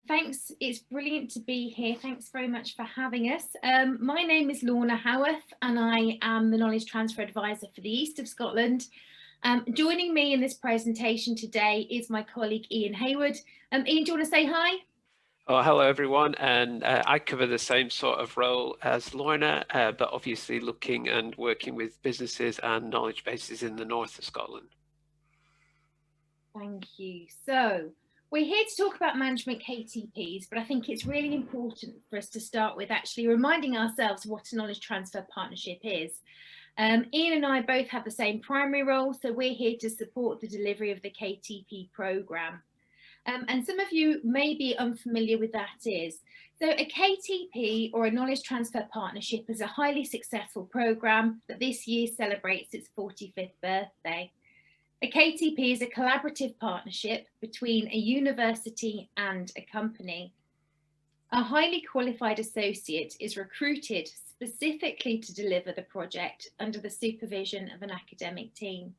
Thanks. It's brilliant to be here. Thanks very much for having us. My name is Lorna Howarth and I am the Knowledge Transfer Advisor for the East of Scotland. Joining me in this presentation today is my colleague Ian Hayward. Ian, do you want to say hi? Oh, hello everyone, and I cover the same sort of role as Lorna, but obviously looking and working with businesses and knowledge bases in the north of Scotland. Thank you. So we're here to talk about Management KTPs, but I think it's really important for us to start with actually reminding ourselves what a knowledge transfer partnership is. Ian and I both have the same primary role, so we're here to support the delivery of the KTP programme. And some of you may be unfamiliar with that is. So a KTP or a knowledge transfer partnership is a highly successful programme that this year celebrates its 45th birthday. A KTP is a collaborative partnership between a university and a company. A highly qualified associate is recruited specifically to deliver the project under the supervision of an academic team.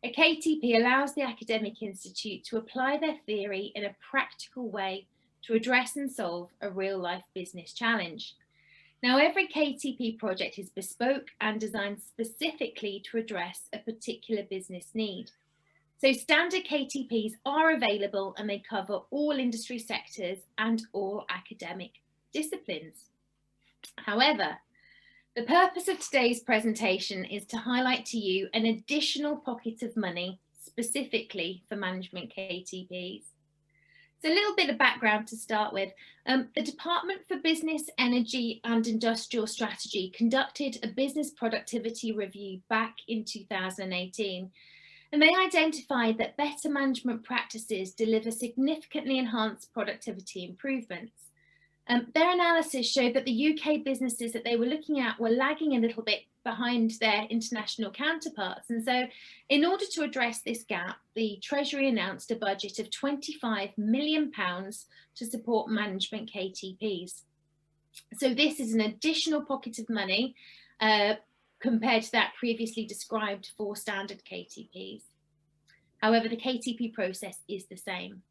A KTP allows the academic institute to apply their theory in a practical way to address and solve a real-life business challenge. Now, every KTP project is bespoke and designed specifically to address a particular business need. So standard KTPs are available and they cover all industry sectors and all academic disciplines. However, the purpose of today's presentation is to highlight to you an additional pocket of money specifically for Management KTPs. So a little bit of background to start with. The Department for Business, Energy and Industrial Strategy conducted a business productivity review back in 2018, and they identified that better management practices deliver significantly enhanced productivity improvements. Their analysis showed that the UK businesses that they were looking at were lagging a little bit behind their international counterparts. And so in order to address this gap, the Treasury announced a budget of £25 million to support Management KTPs. So this is an additional pocket of money compared to that previously described for standard KTPs. However, the KTP process is the same.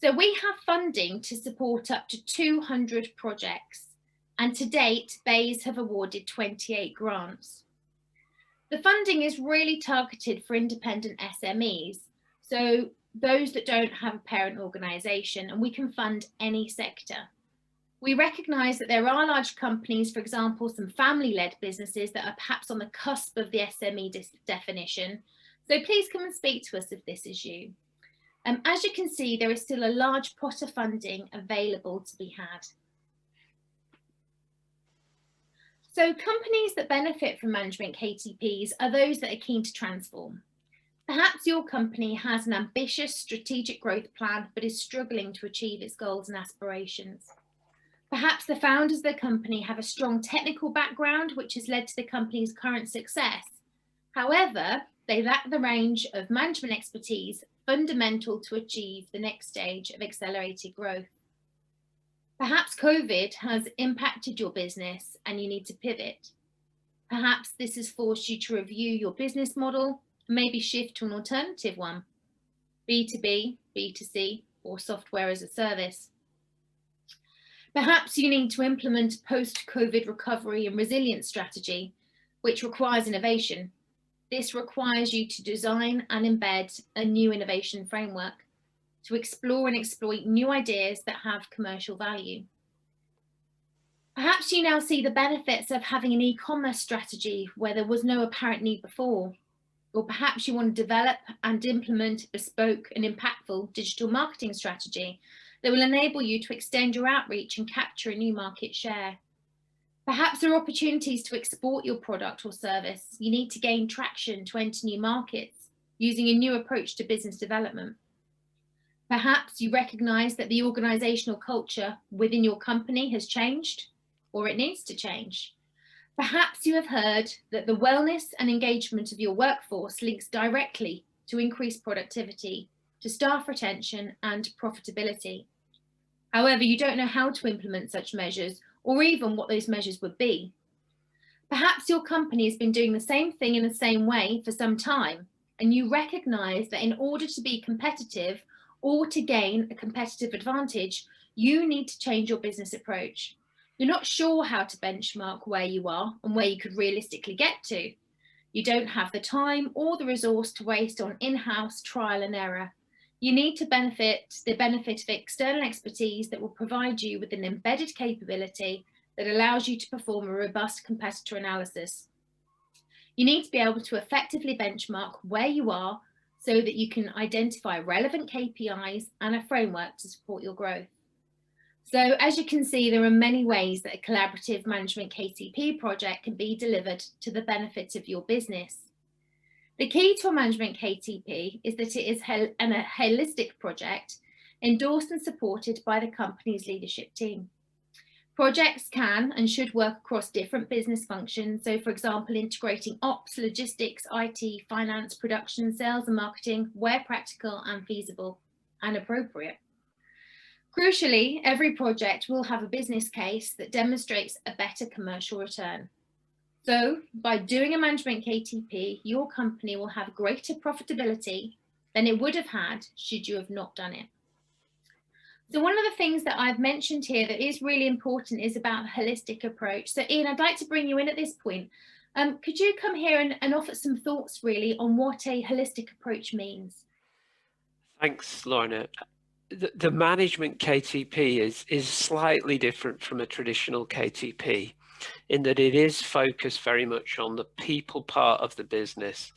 So we have funding to support up to 200 projects, and to date, BEIS have awarded 28 grants. The funding is really targeted for independent SMEs, so those that don't have a parent organisation, and we can fund any sector. We recognise that there are large companies, for example, some family-led businesses that are perhaps on the cusp of the SME definition, so please come and speak to us of this issue. As you can see, there is still a large pot of funding available to be had. So companies that benefit from Management KTPs are those that are keen to transform. Perhaps your company has an ambitious strategic growth plan, but is struggling to achieve its goals and aspirations. Perhaps the founders of the company have a strong technical background, which has led to the company's current success. However, they lack the range of management expertise fundamental to achieve the next stage of accelerated growth. Perhaps COVID has impacted your business and you need to pivot. Perhaps this has forced you to review your business model and maybe shift to an alternative one, B2B, B2C, or software as a service. Perhaps you need to implement a post-COVID recovery and resilience strategy, which requires innovation. This requires you to design and embed a new innovation framework to explore and exploit new ideas that have commercial value. Perhaps you now see the benefits of having an e-commerce strategy where there was no apparent need before, or perhaps you want to develop and implement a bespoke and impactful digital marketing strategy that will enable you to extend your outreach and capture a new market share. Perhaps there are opportunities to export your product or service. You need to gain traction to enter new markets using a new approach to business development. Perhaps you recognise that the organisational culture within your company has changed, or it needs to change. Perhaps you have heard that the wellness and engagement of your workforce links directly to increased productivity, to staff retention and profitability. However, you don't know how to implement such measures or even what those measures would be. Perhaps your company has been doing the same thing in the same way for some time, and you recognise that in order to be competitive or to gain a competitive advantage, you need to change your business approach. You're not sure how to benchmark where you are and where you could realistically get to. You don't have the time or the resource to waste on in-house trial and error. You need the benefit of external expertise that will provide you with an embedded capability that allows you to perform a robust competitor analysis. You need to be able to effectively benchmark where you are so that you can identify relevant KPIs and a framework to support your growth. So as you can see, there are many ways that a collaborative Management KTP project can be delivered to the benefit of your business. The key to a Management KTP is that it is a holistic project endorsed and supported by the company's leadership team. Projects can and should work across different business functions. So for example, integrating ops, logistics, IT, finance, production, sales and marketing where practical and feasible and appropriate. Crucially, every project will have a business case that demonstrates a better commercial return. So by doing a Management KTP, your company will have greater profitability than it would have had should you have not done it. So one of the things that I've mentioned here that is really important is about a holistic approach. So Ian, I'd like to bring you in at this point. Could you come here and offer some thoughts really on what a holistic approach means? Thanks, Lorna. The Management KTP is slightly different from a traditional KTP in that it is focused very much on the people part of the business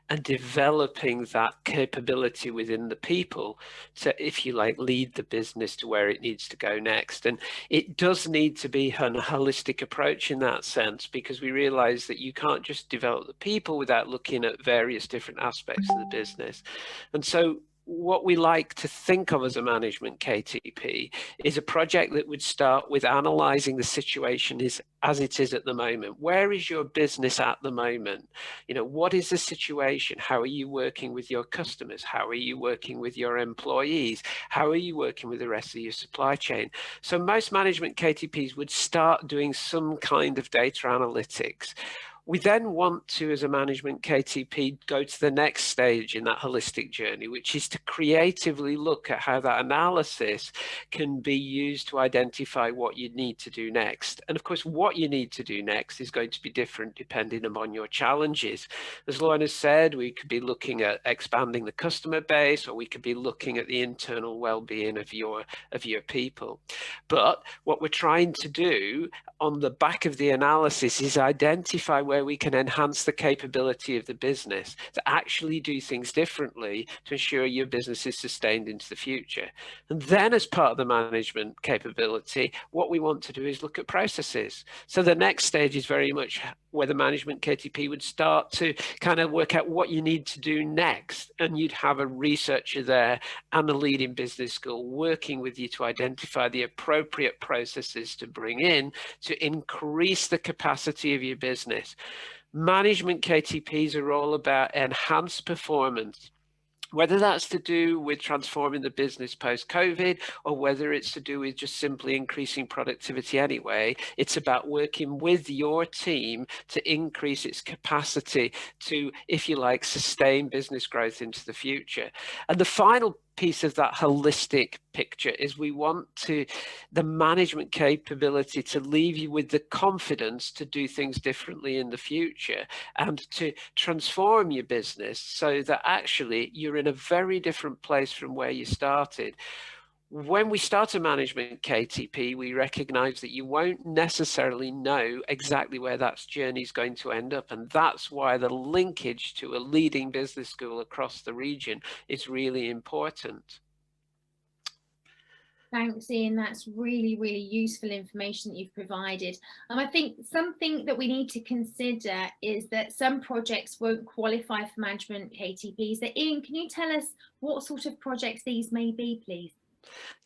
and developing that capability within the people to, if you like, lead the business to where it needs to go next. And it does need to be a holistic approach in that sense, because we realize that you can't just develop the people without looking at various different aspects of the business. And so what we like to think of as a Management KTP is a project that would start with analysing the situation as it is at the moment. Where is your business at the moment? You know, what is the situation? How are you working with your customers? How are you working with your employees? How are you working with the rest of your supply chain? So most Management KTPs would start doing some kind of data analytics. We then want to, as a Management KTP, go to the next stage in that holistic journey, which is to creatively look at how that analysis can be used to identify what you need to do next. And of course, what you need to do next is going to be different depending upon your challenges. As Lorna said, we could be looking at expanding the customer base, or we could be looking at the internal well-being of your people. But what we're trying to do on the back of the analysis is identify where we can enhance the capability of the business to actually do things differently to ensure your business is sustained into the future. And then as part of the management capability, what we want to do is look at processes. So the next stage is very much where the Management KTP would start to kind of work out what you need to do next. And you'd have a researcher there and a leading business school working with you to identify the appropriate processes to bring in to increase the capacity of your business. Management KTPs are all about enhanced performance, whether that's to do with transforming the business post-COVID or whether it's to do with just simply increasing productivity anyway. It's about working with your team to increase its capacity to, if you like, sustain business growth into the future. And the final piece of that holistic picture is we want the management capability to leave you with the confidence to do things differently in the future and to transform your business so that actually you're in a very different place from where you started. When we start a Management KTP, we recognize that you won't necessarily know exactly where that journey is going to end up. And that's why the linkage to a leading business school across the region is really important. Thanks, Ian. That's really, really useful information that you've provided. I think something that we need to consider is that some projects won't qualify for Management KTPs. So Ian, can you tell us what sort of projects these may be, please?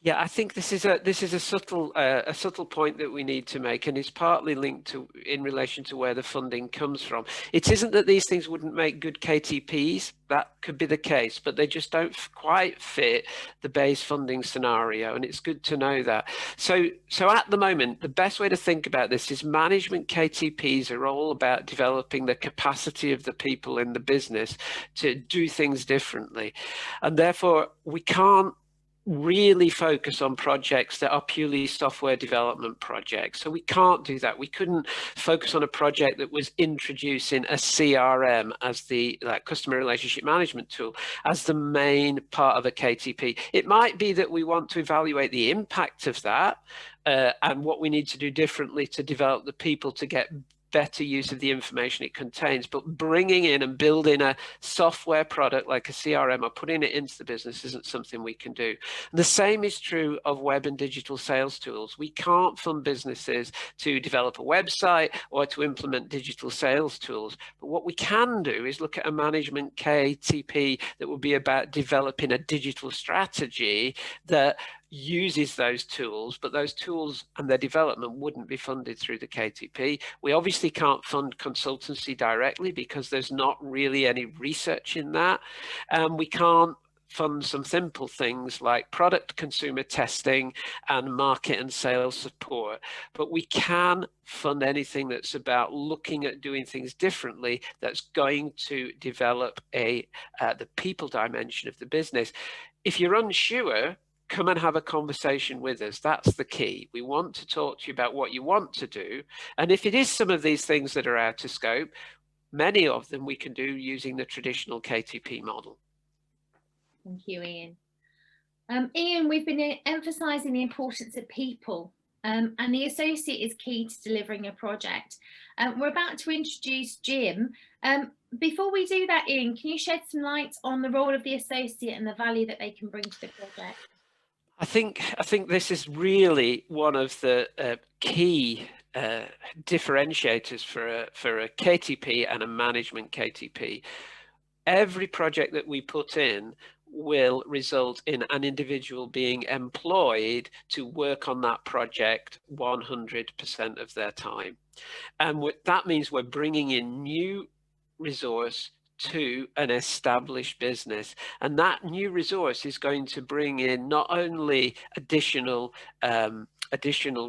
Yeah, I think this is a subtle point that we need to make, and it's partly linked to in relation to where the funding comes from. It isn't that these things wouldn't make good KTPs. That could be the case, but they just don't quite fit the BEIS funding scenario, and it's good to know that. So at the moment, the best way to think about this is Management KTPs are all about developing the capacity of the people in the business to do things differently, and therefore we can't really focus on projects that are purely software development projects. So we can't do that. We couldn't focus on a project that was introducing a CRM as the customer relationship management tool as the main part of a KTP. It might be that we want to evaluate the impact of that and what we need to do differently to develop the people to get better use of the information it contains, but bringing in and building a software product like a CRM or putting it into the business isn't something we can do. And the same is true of web and digital sales tools. We can't fund businesses to develop a website or to implement digital sales tools. But what we can do is look at a management KTP that will be about developing a digital strategy that uses those tools, but those tools and their development wouldn't be funded through the KTP. We obviously can't fund consultancy directly because there's not really any research in that. We can't fund some simple things like product consumer testing and market and sales support, but we can fund anything that's about looking at doing things differently that's going to develop the people dimension of the business. If you're unsure, come and have a conversation with us. That's the key. We want to talk to you about what you want to do. And if it is some of these things that are out of scope, many of them we can do using the traditional KTP model. Thank you, Ian. Ian, we've been emphasising the importance of people, and the associate is key to delivering a project. We're about to introduce Jim. Before we do that, Ian, can you shed some light on the role of the associate and the value that they can bring to the project? I think this is really one of the key differentiators for a KTP and a management KTP. Every project that we put in will result in an individual being employed to work on that project 100% of their time. And that means we're bringing in new resource to an established business, and that new resource is going to bring in not only additional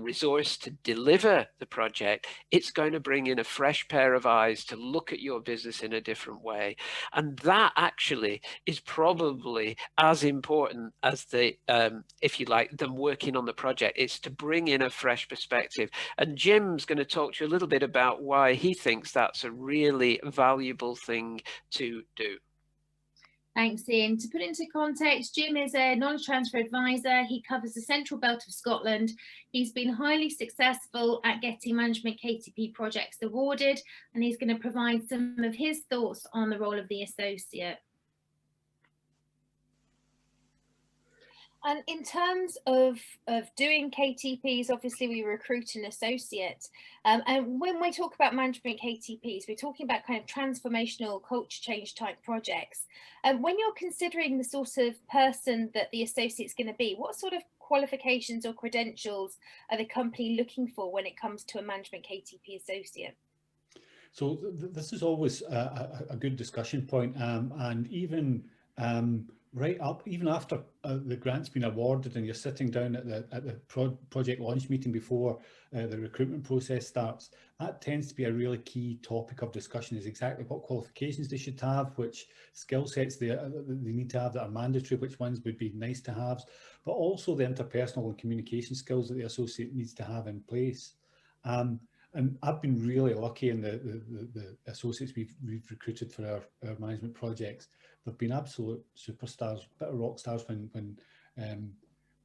resource to deliver the project, it's going to bring in a fresh pair of eyes to look at your business in a different way. And that actually is probably as important as the, if you like, them working on the project. It's to bring in a fresh perspective. And Jim's going to talk to you a little bit about why he thinks that's a really valuable thing to do. Thanks, Ian. To put into context, Jim is a knowledge transfer advisor. He covers the central belt of Scotland. He's been highly successful at getting Management KTP projects awarded, and he's going to provide some of his thoughts on the role of the associate. And in terms of doing KTPs, obviously we recruit an associate. And when we talk about Management KTPs, we're talking about kind of transformational culture change type projects. And when you're considering the sort of person that the associate's going to be, what sort of qualifications or credentials are the company looking for when it comes to a Management KTP associate? So this is always a good discussion point, and even right up, even after the grant's been awarded and you're sitting down at the project launch meeting before the recruitment process starts, that tends to be a really key topic of discussion, is exactly what qualifications they should have, which skill sets they need to have that are mandatory, which ones would be nice to have, but also the interpersonal and communication skills that the associate needs to have in place. And I've been really lucky in the associates we've recruited for our management projects. They've been absolute superstars, bit of rock stars when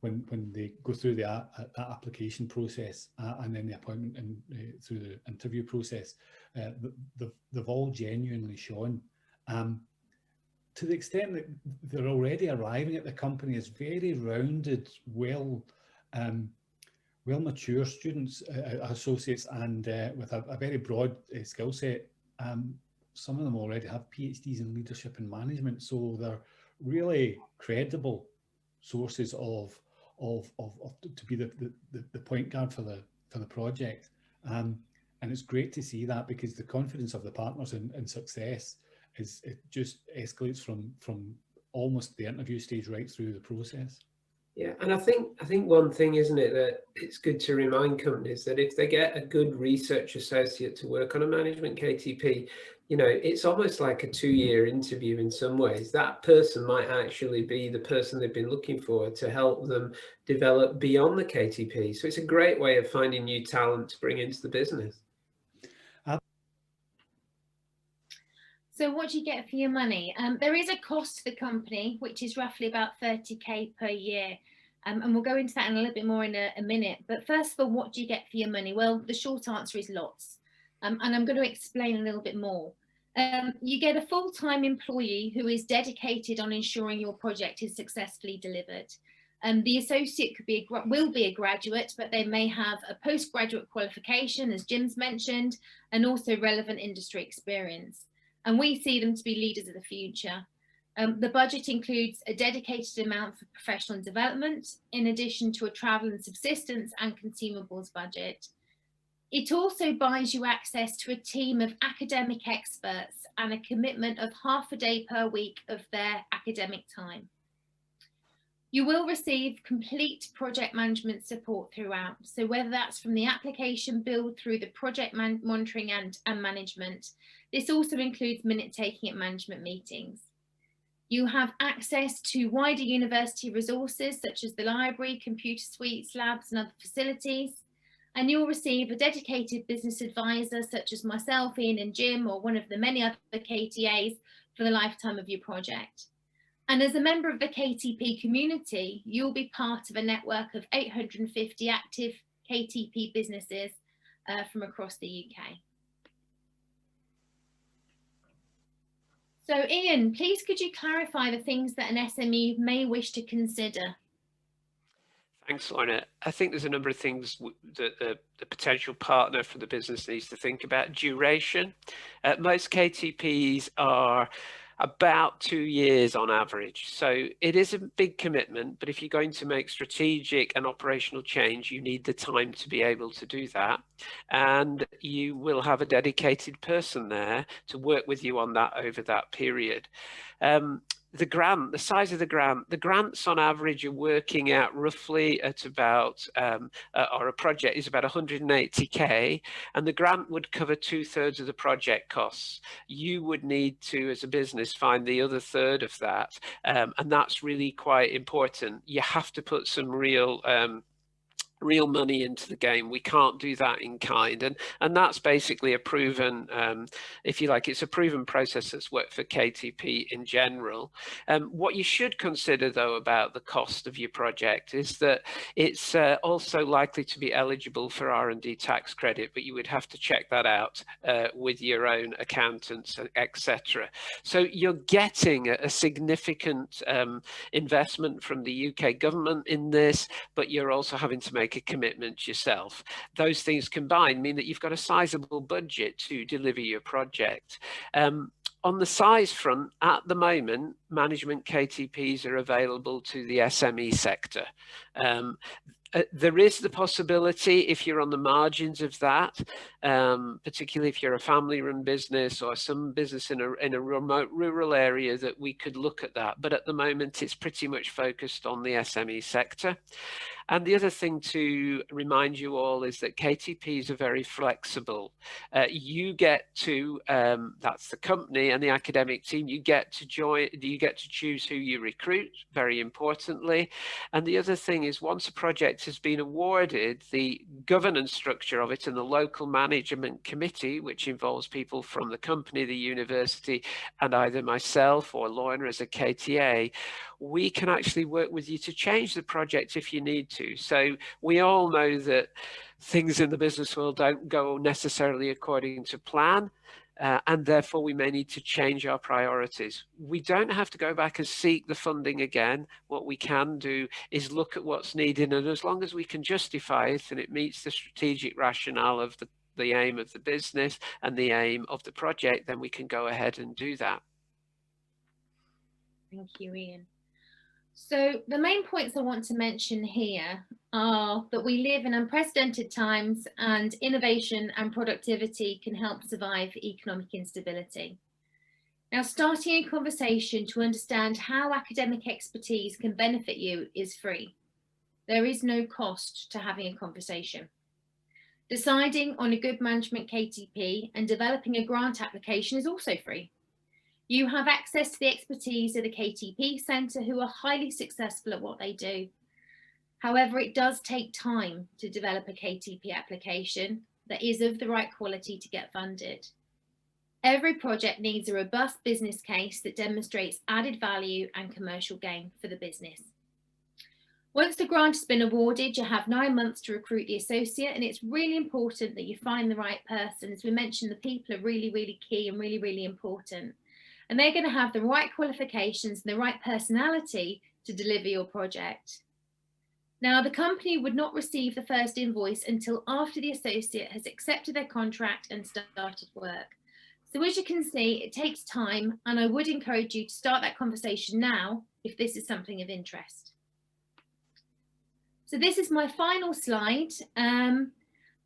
they go through that application process and then the appointment and through the interview process. They've all genuinely shone. To the extent that they're already arriving at the company as very rounded, well mature students, associates, and with a very broad skill set. Some of them already have PhDs in leadership and management, so they're really credible sources to be the point guard for the project. And it's great to see that, because the confidence of the partners in success it just escalates from almost the interview stage right through the process. Yeah, and I think one thing, isn't it, that it's good to remind companies that if they get a good research associate to work on a Management KTP, you know, it's almost like a 2-year interview in some ways. That person might actually be the person they've been looking for to help them develop beyond the KTP. So it's a great way of finding new talent to bring into the business. So what do you get for your money? There is a cost to the company, which is roughly about 30k per year. And we'll go into that in a little bit more in a minute. But first of all, what do you get for your money? Well, the short answer is lots. And I'm going to explain a little bit more. You get a full-time employee who is dedicated on ensuring your project is successfully delivered. The associate will be a graduate, but they may have a postgraduate qualification, as Jim's mentioned, and also relevant industry experience. And we see them to be leaders of the future. The budget includes a dedicated amount for professional development, in addition to a travel and subsistence and consumables budget. It also buys you access to a team of academic experts and a commitment of half a day per week of their academic time. You will receive complete project management support throughout. So whether that's from the application build through the project monitoring and management, this also includes minute taking at management meetings. You have access to wider university resources such as the library, computer suites, labs and other facilities. And you'll receive a dedicated business advisor such as myself, Ian and Jim, or one of the many other KTAs for the lifetime of your project. And as a member of the KTP community, you'll be part of a network of 850 active KTP businesses from across the UK. So Ian, please could you clarify the things that an SME may wish to consider? Thanks, Lorna. I think there's a number of things that the potential partner for the business needs to think about. Duration. Most KTPs are about 2 years on average. So it is a big commitment, but if you're going to make strategic and operational change, you need the time to be able to do that. And you will have a dedicated person there to work with you on that over that period. The size of the grants on average are working out roughly at about, or a project is about 180k, and the grant would cover 2/3 of the project costs. You would need to, as a business, find the other third of that, and that's really quite important. You have to put some real money into the game. We can't do that in kind, and that's basically a proven, if you like, it's a proven process that's worked for KTP in general. What you should consider though about the cost of your project is that it's also likely to be eligible for R&D tax credit, but you would have to check that out with your own accountants, etc. So you're getting a significant investment from the UK government in this, but you're also having to make a commitment yourself. Those things combined mean that you've got a sizable budget to deliver your project. On the size front, at the moment, Management KTPs are available to the SME sector. There is the possibility, if you're on the margins of that, particularly if you're a family-run business or some business in a remote rural area, that we could look at that. But at the moment, it's pretty much focused on the SME sector. And the other thing to remind you all is that KTPs are very flexible. You get to, that's the company and the academic team, you get to choose who you recruit, very importantly. And the other thing is, once a project has been awarded, the governance structure of it and the local management committee, which involves people from the company, the university, and either myself or Lorna as a KTA, we can actually work with you to change the project if you need to. So we all know that things in the business world don't go necessarily according to plan, and therefore we may need to change our priorities. We don't have to go back and seek the funding again. What we can do is look at what's needed, and as long as we can justify it and it meets the strategic rationale of the aim of the business and the aim of the project, then we can go ahead and do that. Thank you, Ian. So the main points I want to mention here are that we live in unprecedented times, and innovation and productivity can help survive economic instability. Now, starting a conversation to understand how academic expertise can benefit you is free. There is no cost to having a conversation. Deciding on a good management KTP and developing a grant application is also free. You have access to the expertise of the KTP Centre, who are highly successful at what they do. However, it does take time to develop a KTP application that is of the right quality to get funded. Every project needs a robust business case that demonstrates added value and commercial gain for the business. Once the grant has been awarded, you have 9 months to recruit the associate, and it's really important that you find the right person. As we mentioned, the people are really, really key and really, really important. And they're going to have the right qualifications and the right personality to deliver your project. Now, the company would not receive the first invoice until after the associate has accepted their contract and started work. So as you can see, it takes time, and I would encourage you to start that conversation now if this is something of interest. So this is my final slide.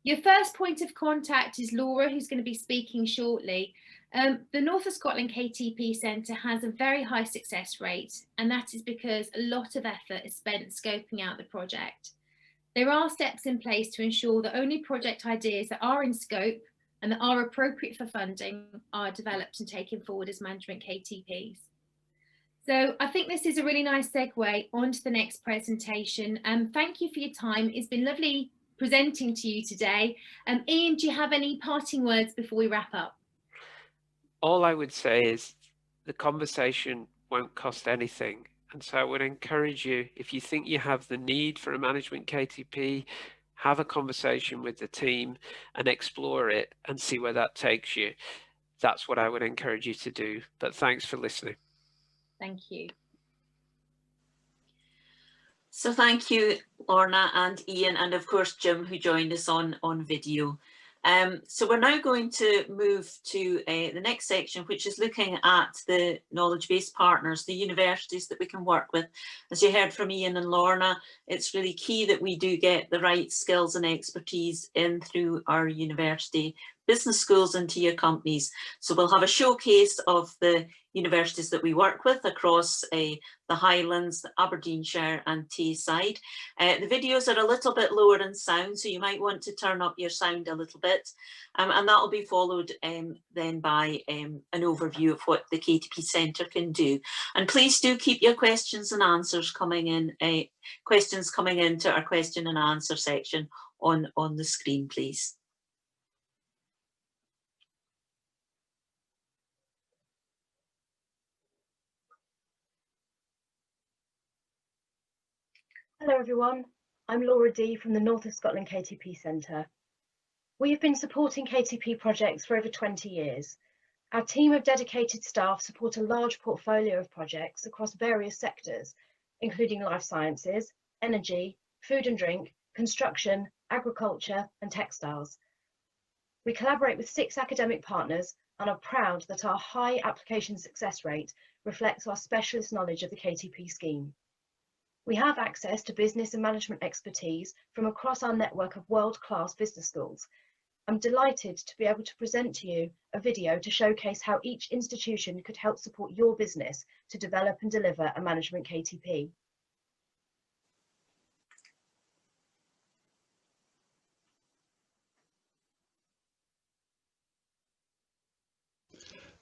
Your first point of contact is Laura, who's going to be speaking shortly. The North of Scotland KTP Centre has a very high success rate, and that is because a lot of effort is spent scoping out the project. There are steps in place to ensure that only project ideas that are in scope and that are appropriate for funding are developed and taken forward as management KTPs. So I think this is a really nice segue on to the next presentation. Thank you for your time. It's been lovely presenting to you today. Ian, do you have any parting words before we wrap up? All I would say is the conversation won't cost anything. And so I would encourage you, if you think you have the need for a management KTP, have a conversation with the team and explore it and see where that takes you. That's what I would encourage you to do. But thanks for listening. Thank you. So thank you, Lorna and Ian, and of course Jim, who joined us on video. So we're now going to move to the next section, which is looking at the knowledge-based partners, the universities that we can work with. As you heard from Ian and Lorna, it's really key that we do get the right skills and expertise in through our university business schools into your companies. So we'll have a showcase of the universities that we work with across the Highlands, the Aberdeenshire and Tayside. The videos are a little bit lower in sound, so you might want to turn up your sound a little bit. And that will be followed then by an overview of what the KTP Centre can do. And please do keep your questions and answers coming in, questions coming into our question and answer section on the screen, please. Hello everyone, I'm Laura D from the North of Scotland KTP Centre. We have been supporting KTP projects for over 20 years. Our team of dedicated staff support a large portfolio of projects across various sectors, including life sciences, energy, food and drink, construction, agriculture and textiles. We collaborate with 6 academic partners and are proud that our high application success rate reflects our specialist knowledge of the KTP scheme. We have access to business and management expertise from across our network of world-class business schools. I'm delighted to be able to present to you a video to showcase how each institution could help support your business to develop and deliver a management KTP.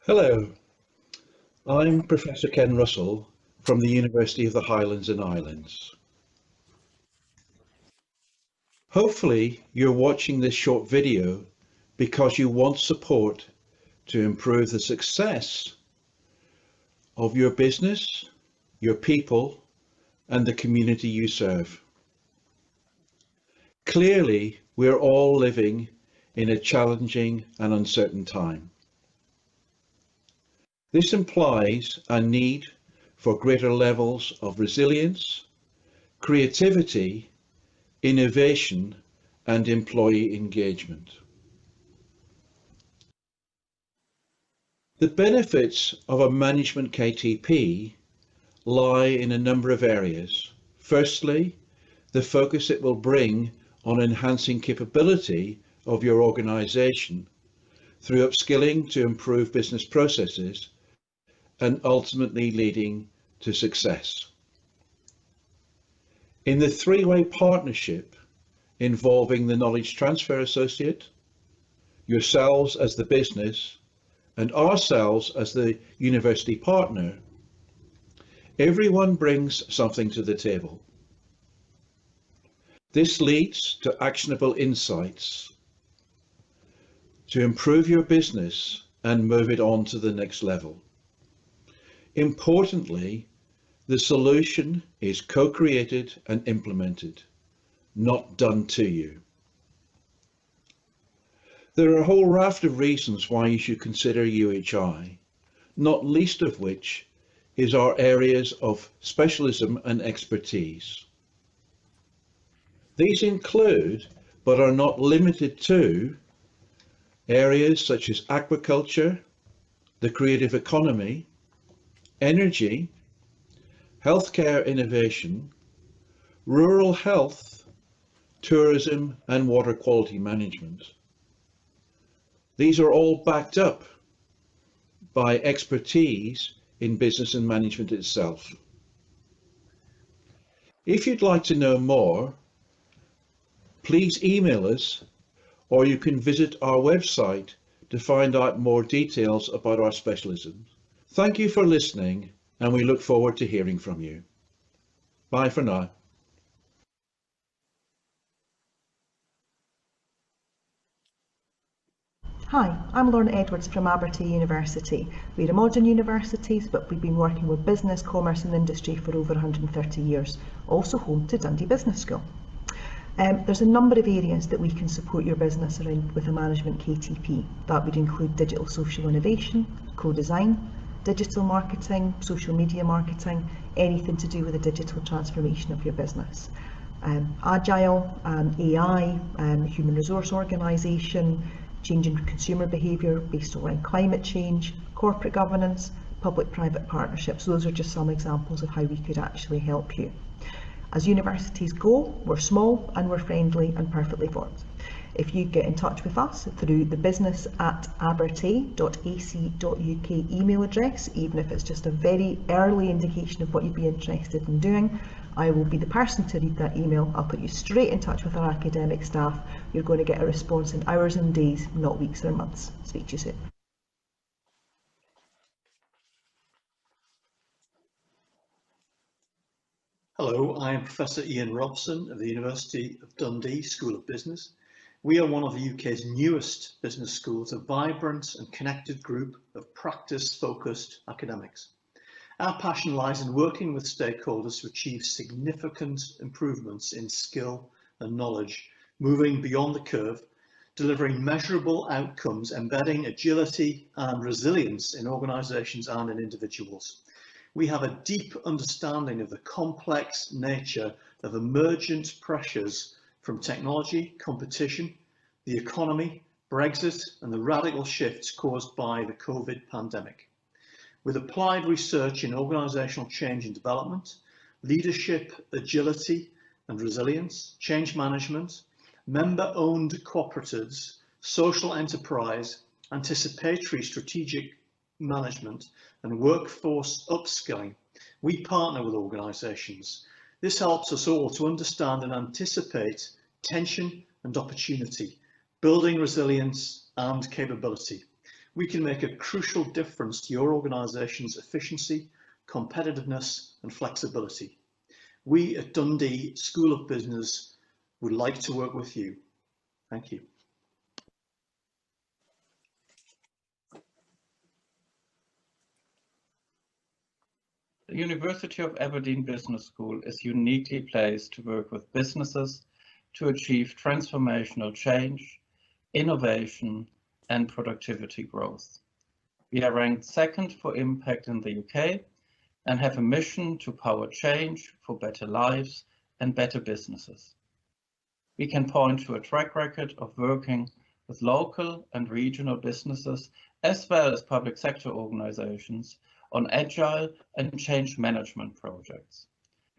Hello, I'm Professor Ken Russell from the University of the Highlands and Islands. Hopefully you're watching this short video because you want support to improve the success of your business, your people, and the community you serve. Clearly, we're all living in a challenging and uncertain time. This implies a need for greater levels of resilience, creativity, innovation, and employee engagement. The benefits of a management KTP lie in a number of areas. Firstly, the focus it will bring on enhancing capability of your organisation through upskilling to improve business processes and ultimately leading to success. In the three-way partnership, involving the knowledge transfer associate, yourselves as the business, and ourselves as the university partner, everyone brings something to the table. This leads to actionable insights to improve your business and move it on to the next level. Importantly, the solution is co-created and implemented, not done to you. There are a whole raft of reasons why you should consider UHI, not least of which is our areas of specialism and expertise. These include, but are not limited to, areas such as aquaculture, the creative economy, energy, healthcare innovation, rural health, tourism, and water quality management. These are all backed up by expertise in business and management itself. If you'd like to know more, please email us, or you can visit our website to find out more details about our specialisms. Thank you for listening, and we look forward to hearing from you. Bye for now. Hi, I'm Lorna Edwards from Aberdeen University. We're a modern university, but we've been working with business, commerce and industry for over 130 years, also home to Dundee Business School. There's a number of areas that we can support your business around with a Management KTP. That would include digital social innovation, co-design, digital marketing, social media marketing, anything to do with the digital transformation of your business. Agile, AI, human resource organisation, changing consumer behaviour based around climate change, corporate governance, public-private partnerships. Those are just some examples of how we could actually help you. As universities go, we're small and we're friendly and perfectly formed. If you get in touch with us through the business@abertay.ac.uk email address, even if it's just a very early indication of what you'd be interested in doing, I will be the person to read that email. I'll put you straight in touch with our academic staff. You're going to get a response in hours and days, not weeks or months. Speak to you soon. Hello, I am Professor Ian Robson of the University of Dundee School of Business. We are one of the UK's newest business schools, a vibrant and connected group of practice-focused academics. Our passion lies in working with stakeholders to achieve significant improvements in skill and knowledge, moving beyond the curve, delivering measurable outcomes, embedding agility and resilience in organisations and in individuals. We have a deep understanding of the complex nature of emergent pressures from technology, competition, the economy, Brexit, and the radical shifts caused by the COVID pandemic. With applied research in organisational change and development, leadership, agility and resilience, change management, member-owned cooperatives, social enterprise, anticipatory strategic management and workforce upskilling, we partner with organisations. This helps us all to understand and anticipate tension and opportunity, building resilience and capability. We can make a crucial difference to your organisation's efficiency, competitiveness and flexibility. We at Dundee School of Business would like to work with you. Thank you. The University of Aberdeen Business School is uniquely placed to work with businesses to achieve transformational change, innovation, and productivity growth. We are ranked second for impact in the UK and have a mission to power change for better lives and better businesses. We can point to a track record of working with local and regional businesses as well as public sector organizations on agile and change management projects.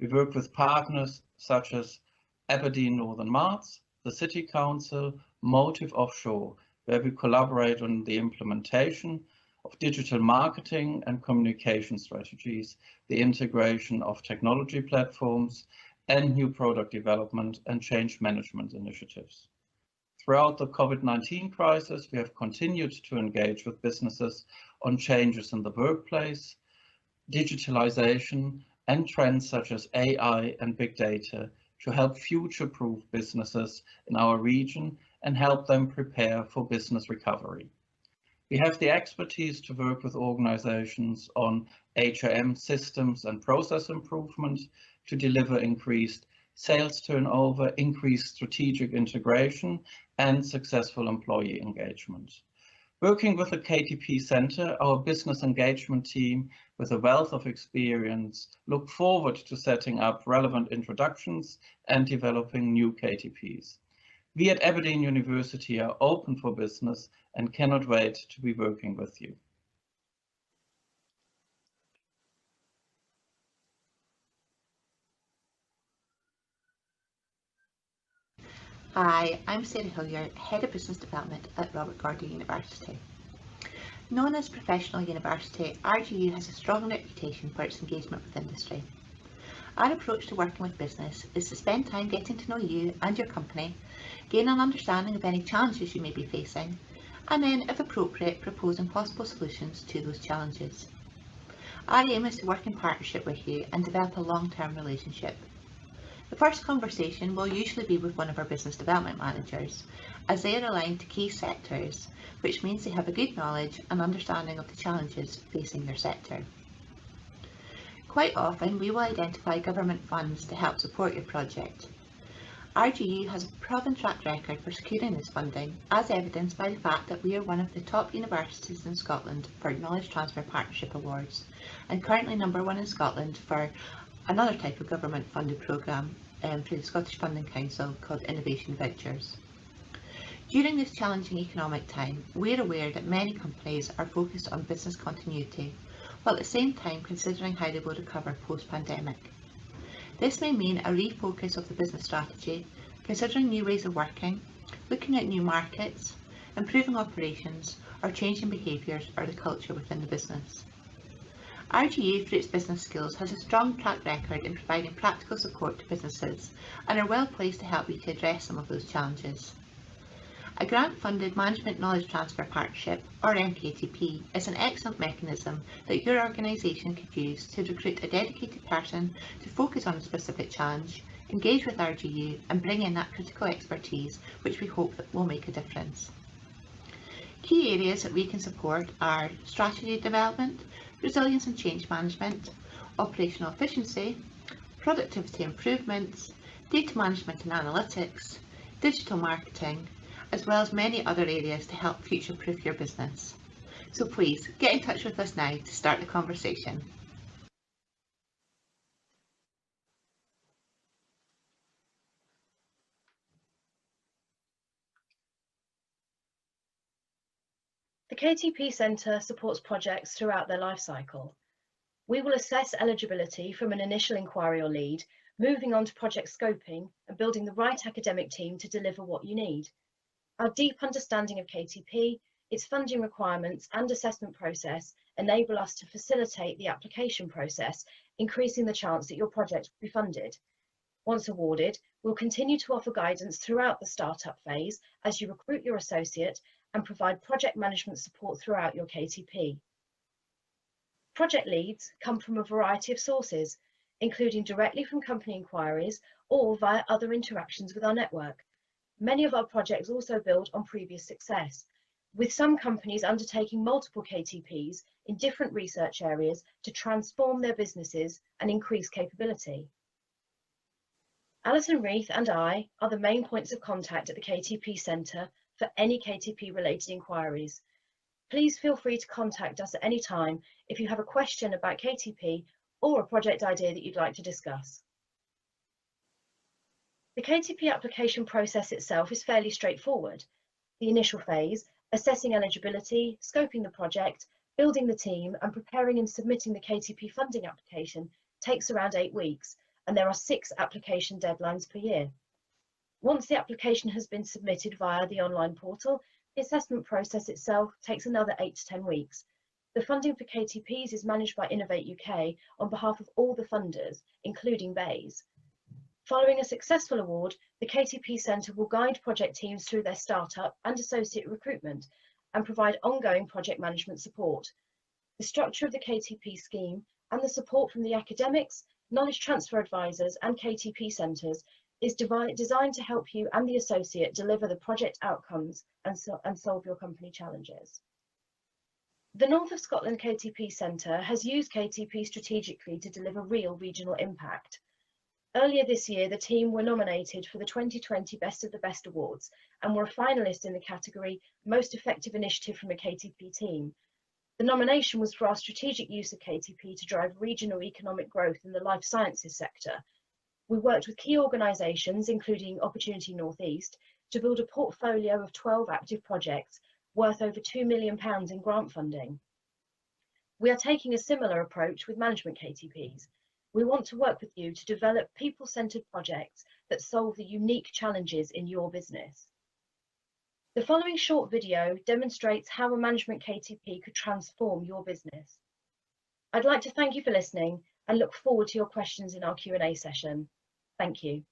We work with partners such as Aberdeen Northern Marts, the City Council, Motive Offshore, where we collaborate on the implementation of digital marketing and communication strategies, the integration of technology platforms, and new product development and change management initiatives. Throughout the COVID-19 crisis, we have continued to engage with businesses on changes in the workplace, digitalization, and trends such as AI and big data to help future-proof businesses in our region and help them prepare for business recovery. We have the expertise to work with organizations on HRM systems and process improvement to deliver increased sales turnover, increased strategic integration, and successful employee engagement. Working with the KTP Centre, our business engagement team with a wealth of experience look forward to setting up relevant introductions and developing new KTPs. We at Aberdeen University are open for business and cannot wait to be working with you. Hi, I'm Sarah Hillier, Head of Business Development at Robert Gordon University. Known as Professional University, RGU has a strong reputation for its engagement with industry. Our approach to working with business is to spend time getting to know you and your company, gain an understanding of any challenges you may be facing, and then, if appropriate, proposing possible solutions to those challenges. Our aim is to work in partnership with you and develop a long-term relationship. The first conversation will usually be with one of our business development managers, as they are aligned to key sectors, which means they have a good knowledge and understanding of the challenges facing their sector. Quite often, we will identify government funds to help support your project. RGU has a proven track record for securing this funding, as evidenced by the fact that we are one of the top universities in Scotland for Knowledge Transfer Partnership Awards, and currently #1 in Scotland for another type of government funded programme through the Scottish Funding Council called Innovation Vouchers. During this challenging economic time, we are aware that many companies are focused on business continuity, while at the same time considering how they will recover post-pandemic. This may mean a refocus of the business strategy, considering new ways of working, looking at new markets, improving operations, or changing behaviours or the culture within the business. RGU, through its business skills, has a strong track record in providing practical support to businesses and are well placed to help you to address some of those challenges. A grant-funded Management Knowledge Transfer Partnership, or MKTP, is an excellent mechanism that your organisation could use to recruit a dedicated person to focus on a specific challenge, engage with RGU and bring in that critical expertise which we hope that will make a difference. Key areas that we can support are strategy development, resilience and change management, operational efficiency, productivity improvements, data management and analytics, digital marketing, as well as many other areas to help future-proof your business. So please get in touch with us now to start the conversation. The KTP Centre supports projects throughout their life cycle. We will assess eligibility from an initial inquiry or lead, moving on to project scoping and building the right academic team to deliver what you need. Our deep understanding of KTP, its funding requirements and assessment process enable us to facilitate the application process, increasing the chance that your project will be funded. Once awarded, we'll continue to offer guidance throughout the startup phase as you recruit your associate and provide project management support throughout your KTP. Project leads come from a variety of sources, including directly from company inquiries or via other interactions with our network. Many of our projects also build on previous success, with some companies undertaking multiple KTPs in different research areas to transform their businesses and increase capability. Alison Reith and I are the main points of contact at the KTP Centre for any KTP related inquiries. Please feel free to contact us at any time if you have a question about KTP or a project idea that you'd like to discuss. The KTP application process itself is fairly straightforward. The initial phase, assessing eligibility, scoping the project, building the team and preparing and submitting the KTP funding application takes around 8 weeks, and there are 6 application deadlines per year. Once the application has been submitted via the online portal, the assessment process itself takes another 8 to 10 weeks. The funding for KTPs is managed by Innovate UK on behalf of all the funders, including BEIS. Following a successful award, the KTP Centre will guide project teams through their startup and associate recruitment and provide ongoing project management support. The structure of the KTP scheme and the support from the academics, knowledge transfer advisors and KTP centres is designed to help you and the associate deliver the project outcomes and solve your company challenges. The North of Scotland KTP Centre has used KTP strategically to deliver real regional impact. Earlier this year, the team were nominated for the 2020 Best of the Best Awards and were a finalist in the category Most Effective Initiative from a KTP Team. The nomination was for our strategic use of KTP to drive regional economic growth in the life sciences sector. We worked with key organisations, including Opportunity North East, to build a portfolio of 12 active projects worth over £2 million in grant funding. We are taking a similar approach with Management KTPs. We want to work with you to develop people-centred projects that solve the unique challenges in your business. The following short video demonstrates how a Management KTP could transform your business. I'd like to thank you for listening and look forward to your questions in our Q&A session. Thank you.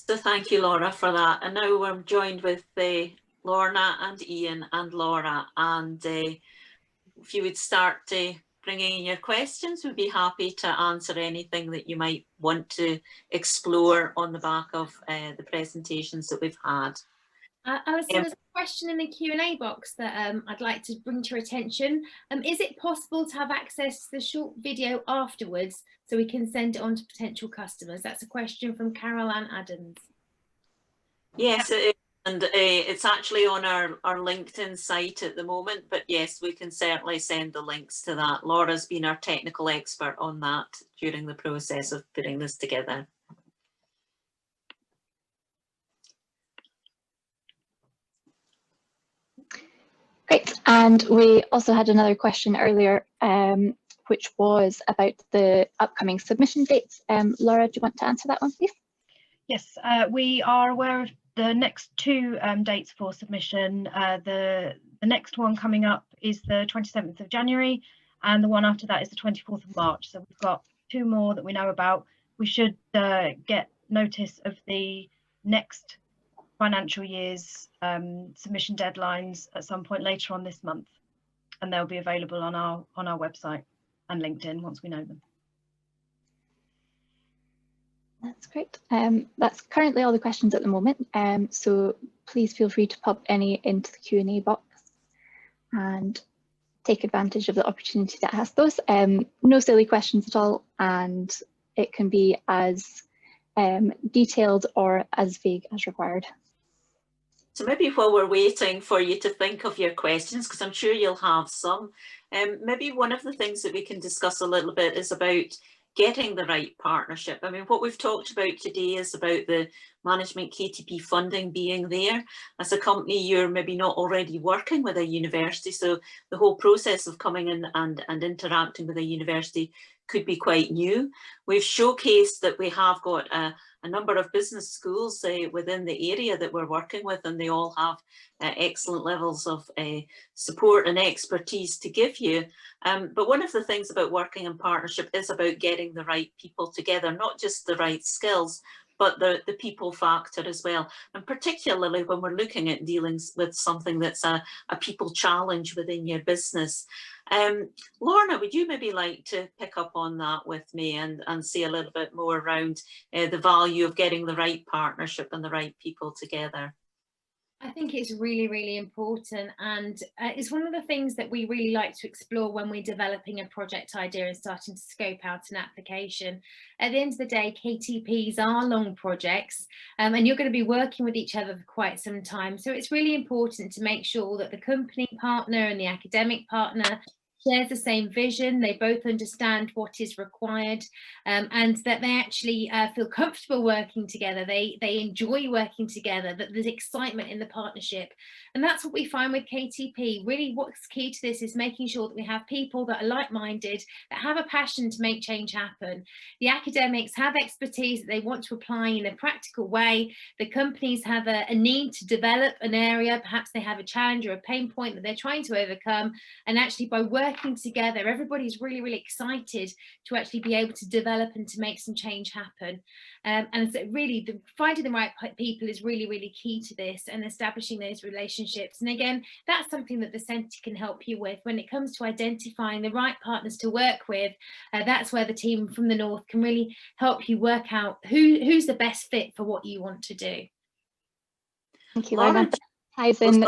So thank you, Laura, for that. And now we're joined with Lorna and Ian and Laura. And if you would start bringing in your questions, we'd be happy to answer anything that you might want to explore on the back of the presentations that we've had. Alison, there's a question in the Q&A box that I'd like to bring to your attention. Is it possible to have access to the short video afterwards so we can send it on to potential customers? That's a question from Carol Ann Adams. Yes, it is. And it's actually on our LinkedIn site at the moment, but yes, we can certainly send the links to that. Laura's been our technical expert on that during the process of putting this together. Great, and we also had another question earlier, which was about the upcoming submission dates. Laura, do you want to answer that one, please? Yes, we are aware of the next two dates for submission. The next one coming up is the 27th of January, and the one after that is the 24th of March. So we've got two more that we know about. We should get notice of the next financial year's submission deadlines at some point later on this month, and they'll be available on our website and LinkedIn once we know them. That's great. That's currently all the questions at the moment, so please feel free to pop any into the Q&A box and take advantage of the opportunity that has those. No silly questions at all, and it can be as detailed or as vague as required. So maybe while we're waiting for you to think of your questions, because I'm sure you'll have some, maybe one of the things that we can discuss a little bit is about getting the right partnership. I mean, what we've talked about today is about the Management KTP funding being there. As a company, you're maybe not already working with a university, so the whole process of coming in and interacting with a university could be quite new. We've showcased that we have got a number of business schools within the area that we're working with, and they all have excellent levels of support and expertise to give you. But one of the things about working in partnership is about getting the right people together, not just the right skills, but the people factor as well. And particularly when we're looking at dealing with something that's a people challenge within your business. Lorna, would you maybe like to pick up on that with me and say a little bit more around the value of getting the right partnership and the right people together? I think it's really, really important, and it's one of the things that we really like to explore when we're developing a project idea and starting to scope out an application. At the end of the day, KTPs are long projects, and you're going to be working with each other for quite some time. So it's really important to make sure that the company partner and the academic partner shares the same vision, they both understand what is required, and that they actually feel comfortable working together, they enjoy working together, that there's excitement in the partnership. And that's what we find with KTP. Really what's key to this is making sure that we have people that are like-minded, that have a passion to make change happen. The academics have expertise that they want to apply in a practical way. The companies have a need to develop an area, perhaps they have a challenge or a pain point that they're trying to overcome, and actually by working together, everybody's really, really excited to actually be able to develop and to make some change happen. And so really finding the right people is really, really key to this, and establishing those relationships. And again, that's something that the centre can help you with when it comes to identifying the right partners to work with. That's where the team from the North can really help you work out who's the best fit for what you want to do. Thank you, Lorna. Ties in,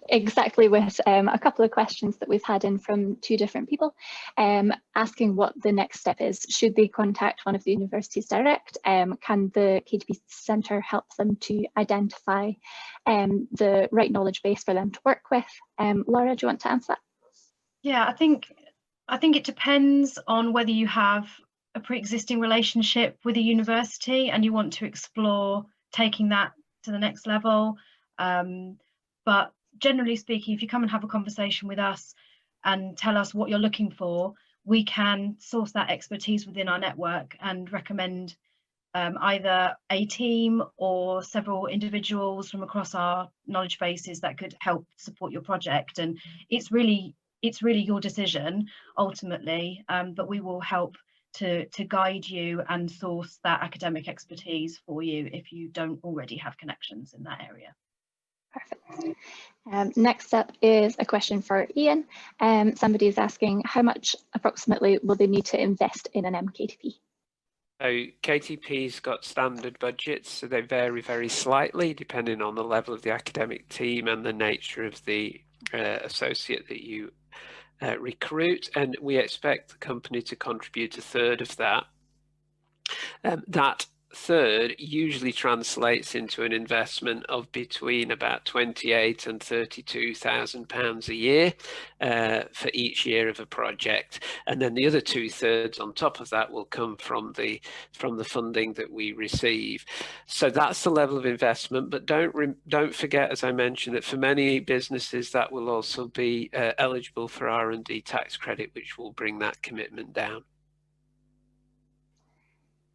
exactly with a couple of questions that we've had in from two different people, asking what the next step is. Should they contact one of the universities direct? Can the KTP Centre help them to identify the right knowledge base for them to work with? Laura, do you want to answer that? Yeah, I think it depends on whether you have a pre-existing relationship with a university and you want to explore taking that to the next level. But generally speaking, if you come and have a conversation with us and tell us what you're looking for, we can source that expertise within our network and recommend either a team or several individuals from across our knowledge bases that could help support your project. And it's really your decision ultimately, but we will help to guide you and source that academic expertise for you if you don't already have connections in that area. Perfect. Next up is a question for Ian. Somebody is asking, how much approximately will they need to invest in an MKTP? So KTP's got standard budgets, so they vary very slightly depending on the level of the academic team and the nature of the associate that you recruit, and we expect the company to contribute a third of that. That third usually translates into an investment of between about £28,000 and £32,000 a year for each year of a project, and then the other 2/3 on top of that will come from the funding that we receive. So that's the level of investment, but don't forget, as I mentioned, that for many businesses that will also be eligible for R&D tax credit, which will bring that commitment down.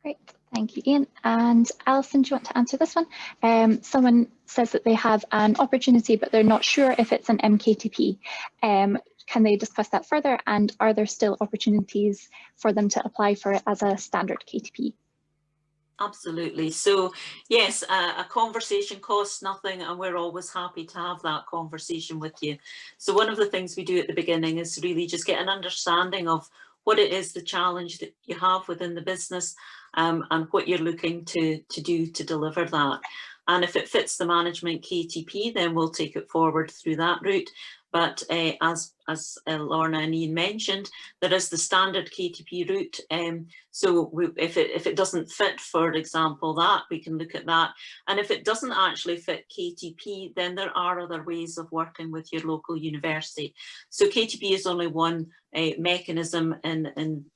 Great, thank you, Ian. And Alison, do you want to answer this one? Someone says that they have an opportunity, but they're not sure if it's an MKTP. Can they discuss that further? And are there still opportunities for them to apply for it as a standard KTP? Absolutely. So yes, a conversation costs nothing, and we're always happy to have that conversation with you. So one of the things we do at the beginning is really just get an understanding of what it is, the challenge that you have within the business, and what you're looking to do to deliver that. And if it fits the Management KTP, then we'll take it forward through that route. But as Lorna and Ian mentioned, there is the standard KTP route. So if it doesn't fit, for example, that, we can look at that. And if it doesn't actually fit KTP, then there are other ways of working with your local university. So KTP is only one mechanism in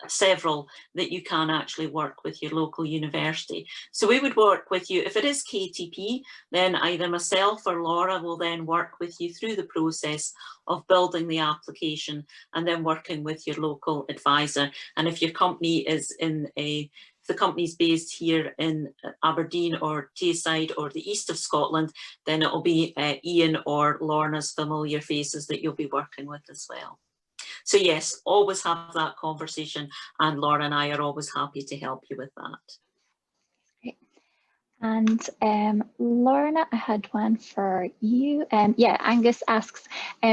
several that you can actually work with your local university. So we would work with you. If it is KTP, then either myself or Laura will then work with you through the process of building the application and then working with your local advisor. And if your company is if the company's based here in Aberdeen or Tayside or the east of Scotland, then it will be Ian or Lorna's familiar faces that you'll be working with as well. So yes, always have that conversation, and Laura and I are always happy to help you with that. Great. And Lorna, I had one for you. Yeah, Angus asks,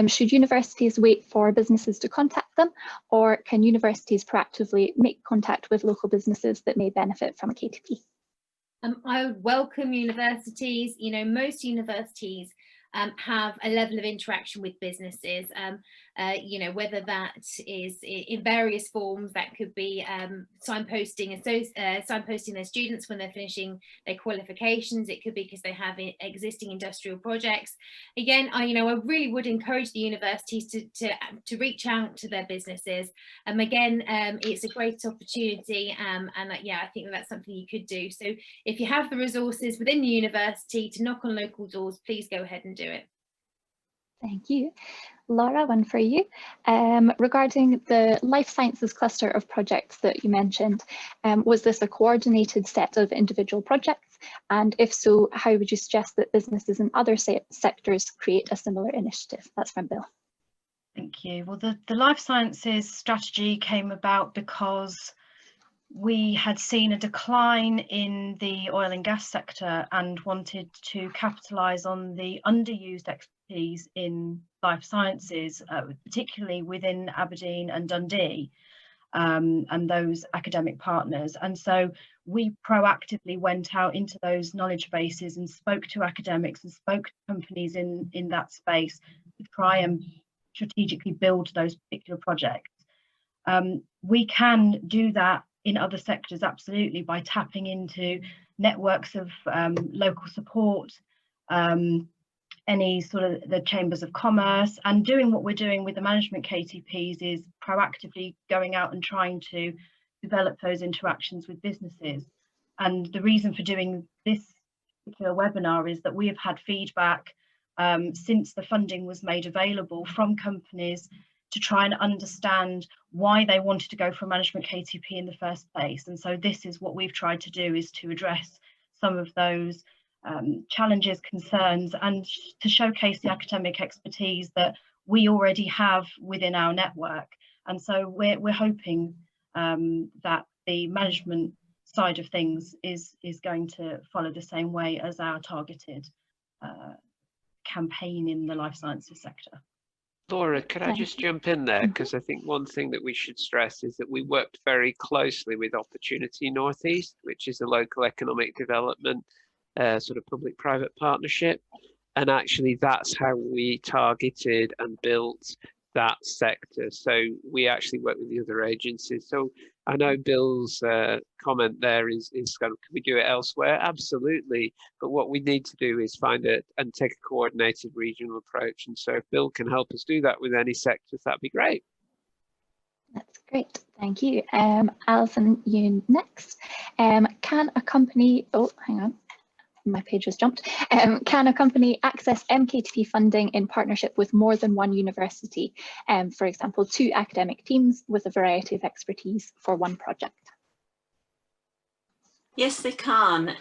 should universities wait for businesses to contact them, or can universities proactively make contact with local businesses that may benefit from a KTP? I would welcome universities. You know, most universities have a level of interaction with businesses, you know, whether that is in various forms. That could be signposting their students when they're finishing their qualifications. It could be because they have existing industrial projects. Again, I really would encourage the universities to reach out to their businesses. Again, it's a great opportunity, and yeah, I think that's something you could do. So if you have the resources within the university to knock on local doors, please go ahead and do it. Thank you. Laura, one for you. Regarding the life sciences cluster of projects that you mentioned, was this a coordinated set of individual projects? And if so, how would you suggest that businesses in other sectors create a similar initiative? That's from Bill. Thank you. Well, the life sciences strategy came about because we had seen a decline in the oil and gas sector and wanted to capitalise on the underused expertise in life sciences, particularly within Aberdeen and Dundee, and those academic partners. And so we proactively went out into those knowledge bases and spoke to academics and spoke to companies in that space to try and strategically build those particular projects. We can do that in other sectors, absolutely, by tapping into networks of local support, any sort of the chambers of commerce, and doing what we're doing with the management KTPs is proactively going out and trying to develop those interactions with businesses. And the reason for doing this particular webinar is that we have had feedback since the funding was made available from companies to try and understand why they wanted to go for a management KTP in the first place. And so this is what we've tried to do, is to address some of those challenges, concerns, and to showcase the academic expertise that we already have within our network. And so we're hoping that the management side of things is going to follow the same way as our targeted campaign in the life sciences sector. Laura, could I just jump in there? Because I think one thing that we should stress is that we worked very closely with Opportunity Northeast, which is a local economic development sort of public-private partnership. And actually that's how we targeted and built that sector. So we actually work with the other agencies. So I know Bill's comment there is kind of, can we do it elsewhere? Absolutely. But what we need to do is find it and take a coordinated regional approach. And so if Bill can help us do that with any sectors, that'd be great. That's great, thank you. Alison, you next. Can a company, oh, hang on, my page has jumped. Can a company access MKTP funding in partnership with more than one university? For example, 2 academic teams with a variety of expertise for one project? Yes, they can.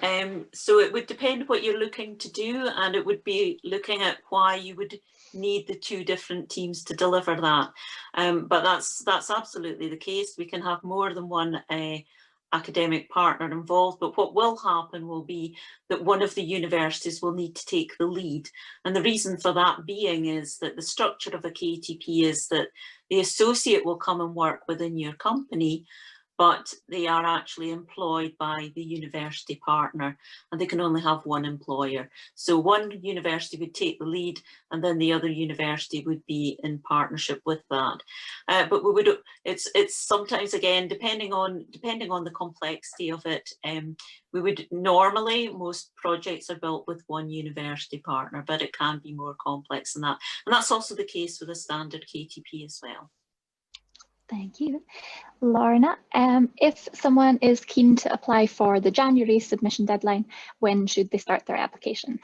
So it would depend what you're looking to do, and it would be looking at why you would need the 2 different teams to deliver that. But that's absolutely the case. We can have more than one academic partner involved, but what will happen will be that one of the universities will need to take the lead. And the reason for that being is that the structure of a KTP is that the associate will come and work within your company, but they are actually employed by the university partner, and they can only have one employer. So one university would take the lead, and then the other university would be in partnership with that. But we would, it's sometimes, again, depending on the complexity of it, we would normally, most projects are built with one university partner, but it can be more complex than that. And that's also the case with a standard KTP as well. Thank you. Lorna, if someone is keen to apply for the January submission deadline, when should they start their application?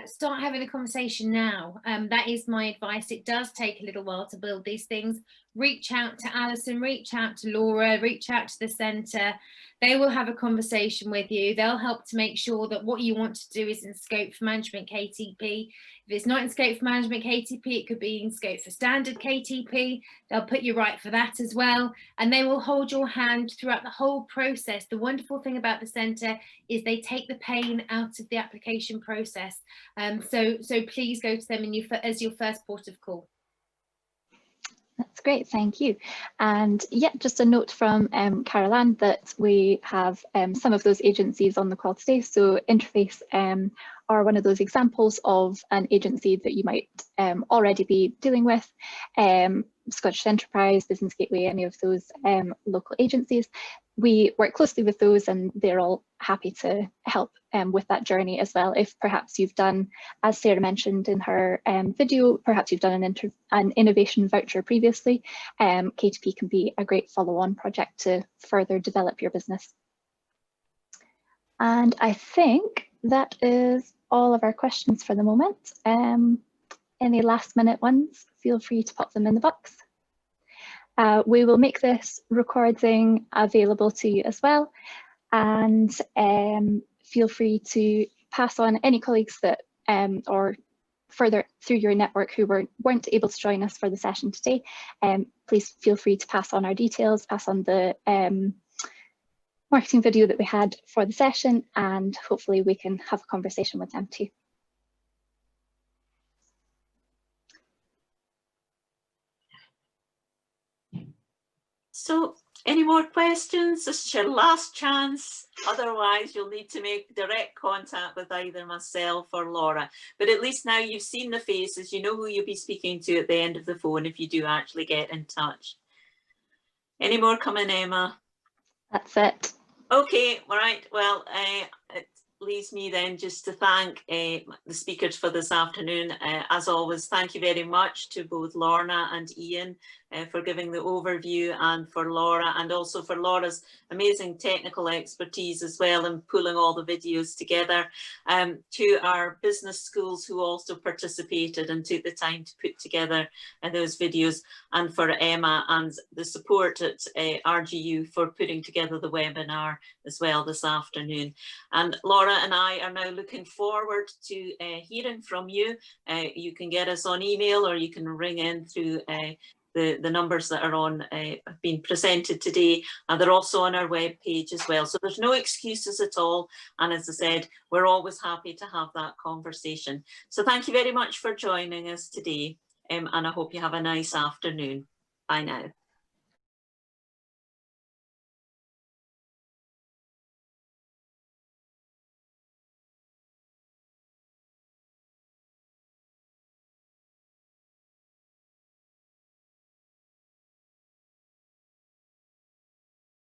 Start having a conversation now. That is my advice. It does take a little while to build these things. Reach out to Alison, reach out to Laura, reach out to the centre. They will have a conversation with you. They'll help to make sure that what you want to do is in scope for Management KTP. If it's not in scope for Management KTP, it could be in scope for standard KTP. They'll put you right for that as well. And they will hold your hand throughout the whole process. The wonderful thing about the centre is they take the pain out of the application process. So please go to them as your first port of call. That's great, thank you. And yeah, just a note from Carol Ann that we have some of those agencies on the call today. So Interface are one of those examples of an agency that you might already be dealing with. Scottish Enterprise, Business Gateway, any of those local agencies. We work closely with those and they're all happy to help with that journey as well. If perhaps you've done, as Sarah mentioned in her video, perhaps you've done an innovation voucher previously, KTP can be a great follow-on project to further develop your business. And I think that is all of our questions for the moment. Any last minute ones, feel free to pop them in the box. We will make this recording available to you as well, and feel free to pass on any colleagues that or further through your network who weren't able to join us for the session today. Please feel free to pass on our details, pass on the marketing video that we had for the session, and hopefully we can have a conversation with them too. So, any more questions? This is your last chance. Otherwise, you'll need to make direct contact with either myself or Laura. But at least now you've seen the faces, you know who you'll be speaking to at the end of the phone if you do actually get in touch. Any more coming, Emma? That's it. Okay, all right. Well, it leaves me then just to thank the speakers for this afternoon. As always, thank you very much to both Lorna and Ian for giving the overview, and for Laura, and also for Laura's amazing technical expertise as well in pulling all the videos together. To our business schools who also participated and took the time to put together those videos, and for Emma and the support at RGU for putting together the webinar as well this afternoon. And Laura and I are now looking forward to hearing from you. You can get us on email, or you can ring in through the numbers that are on have been presented today, and they're also on our web page as well. So there's no excuses at all, and as I said, we're always happy to have that conversation. So thank you very much for joining us today, and I hope you have a nice afternoon. Bye now.